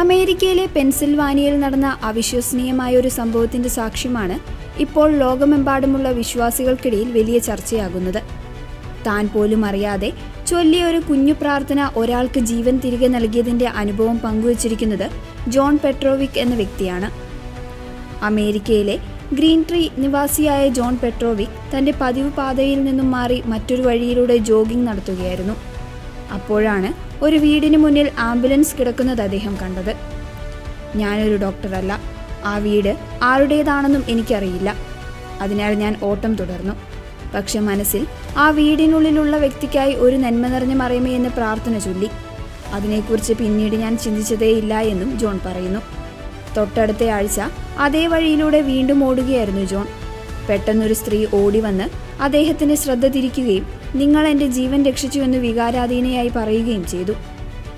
അമേരിക്കയിലെ പെൻസിൽവാനിയയിൽ നടന്ന അവിശ്വസനീയമായ ഒരു സംഭവത്തിന്റെ സാക്ഷ്യമാണ് ഇപ്പോൾ ലോകമെമ്പാടുമുള്ള വിശ്വാസികൾക്കിടയിൽ വലിയ ചർച്ചയാകുന്നത്. താൻ പോലും അറിയാതെ ചൊല്ലിയ ഒരു കുഞ്ഞു പ്രാർത്ഥന ഒരാൾക്ക് ജീവൻ തിരികെ നൽകിയതിന്റെ അനുഭവം പങ്കുവച്ചിരിക്കുന്നത് ജോൺ പെട്രോവിക് എന്ന വ്യക്തിയാണ്. അമേരിക്കയിലെ ഗ്രീൻ ട്രീ നിവാസിയായ ജോൺ പെട്രോവിക് തന്റെ പതിവ് പാതയിൽ നിന്നും മാറി മറ്റൊരു വഴിയിലൂടെ ജോഗിംഗ് നടത്തുകയായിരുന്നു. അപ്പോഴാണ് ഒരു വീടിന് മുന്നിൽ ആംബുലൻസ് കിടക്കുന്നത് അദ്ദേഹം കണ്ടത്. ഞാനൊരു ഡോക്ടറല്ല, ആ വീട് ആരുടേതാണെന്നും എനിക്കറിയില്ല. അതിനാൽ ഞാൻ ഓട്ടം തുടർന്നു. പക്ഷെ മനസ്സിൽ ആ വീടിനുള്ളിലുള്ള വ്യക്തിക്കായി ഒരു നന്മ നിറഞ്ഞ മറിയമേ എന്ന് പ്രാർത്ഥന ചൊല്ലി. അതിനെക്കുറിച്ച് പിന്നീട് ഞാൻ ചിന്തിച്ചതേയില്ല എന്നും ജോൺ പറയുന്നു. തൊട്ടടുത്ത ആഴ്ച അതേ വഴിയിലൂടെ വീണ്ടും ഓടുകയായിരുന്നു ജോൺ. പെട്ടെന്നൊരു സ്ത്രീ ഓടി വന്ന് അദ്ദേഹത്തിന് ശ്രദ്ധ തിരിക്കുകയും നിങ്ങൾ എൻ്റെ ജീവൻ രക്ഷിച്ചു എന്ന് വികാരാധീനയായി പറയുകയും ചെയ്തു.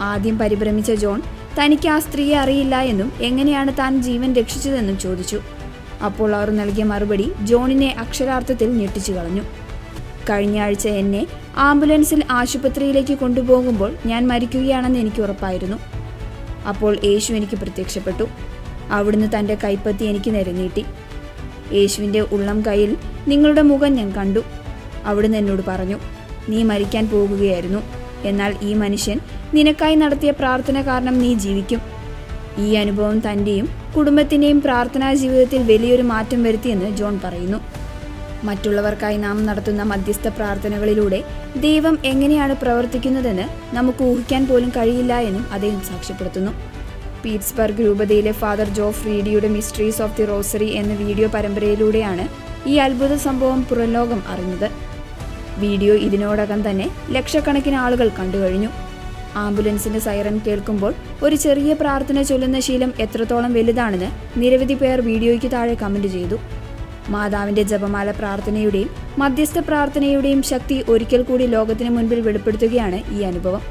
ആദ്യം പരിഭ്രമിച്ച ജോൺ തനിക്ക് ആ സ്ത്രീയെ അറിയില്ല എന്നും എങ്ങനെയാണ് താൻ ജീവൻ രക്ഷിച്ചതെന്നും ചോദിച്ചു. അപ്പോൾ അവർ നൽകിയ മറുപടി ജോണിനെ അക്ഷരാർത്ഥത്തിൽ ഞെട്ടിച്ചു കളഞ്ഞു. കഴിഞ്ഞ ആഴ്ച എന്നെ ആംബുലൻസിൽ ആശുപത്രിയിലേക്ക് കൊണ്ടുപോകുമ്പോൾ ഞാൻ മരിക്കുകയാണെന്ന് എനിക്ക് ഉറപ്പായിരുന്നു. അപ്പോൾ യേശു എനിക്ക് പ്രത്യക്ഷപ്പെട്ടു. അവിടുന്ന് തൻ്റെ കൈപ്പത്തി എനിക്ക് നേരെ നീട്ടി. യേശുവിൻ്റെ ഉള്ളം കൈയിൽ നിങ്ങളുടെ മുഖം ഞാൻ കണ്ടു. അവിടുന്ന് എന്നോട് പറഞ്ഞു, നീ മരിക്കാൻ പോകുകയായിരുന്നു, എന്നാൽ ഈ മനുഷ്യൻ നിനക്കായി നടത്തിയ പ്രാർത്ഥന കാരണം നീ ജീവിക്കും. ഈ അനുഭവം തൻ്റെയും കുടുംബത്തിൻ്റെയും പ്രാർത്ഥനാ ജീവിതത്തിൽ വലിയൊരു മാറ്റം വരുത്തിയെന്ന് ജോൺ പറയുന്നു. മറ്റുള്ളവർക്കായി നാം നടത്തുന്ന മധ്യസ്ഥ പ്രാർത്ഥനകളിലൂടെ ദൈവം എങ്ങനെയാണ് പ്രവർത്തിക്കുന്നതെന്ന് നമുക്ക് ഊഹിക്കാൻ പോലും കഴിയില്ല എന്നും അദ്ദേഹം സാക്ഷ്യപ്പെടുത്തുന്നു. പീറ്റ്സ്ബർഗ് രൂപതയിലെ ഫാദർ ജോഫ് റീഡിയുടെ മിസ്റ്ററീസ് ഓഫ് ദി റോസറി എന്ന വീഡിയോ പരമ്പരയിലൂടെയാണ് ഈ അത്ഭുത സംഭവം പുറംലോകം അറിഞ്ഞത്. വീഡിയോ ഇതിനോടകം തന്നെ ലക്ഷക്കണക്കിന് ആളുകൾ കണ്ടുകഴിഞ്ഞു. ആംബുലൻസിന്റെ സൈറൻ കേൾക്കുമ്പോൾ ഒരു ചെറിയ പ്രാർത്ഥന ചൊല്ലുന്ന ശീലം എത്രത്തോളം വലുതാണെന്ന് നിരവധി പേർ വീഡിയോയ്ക്ക് താഴെ കമന്റ് ചെയ്തു. മാതാവിന്റെ ജപമാല പ്രാർത്ഥനയുടെയും മധ്യസ്ഥ പ്രാർത്ഥനയുടെയും ശക്തി ഒരിക്കൽ കൂടി ലോകത്തിന് മുൻപിൽ വെളിപ്പെടുത്തുകയാണ് ഈ അനുഭവം.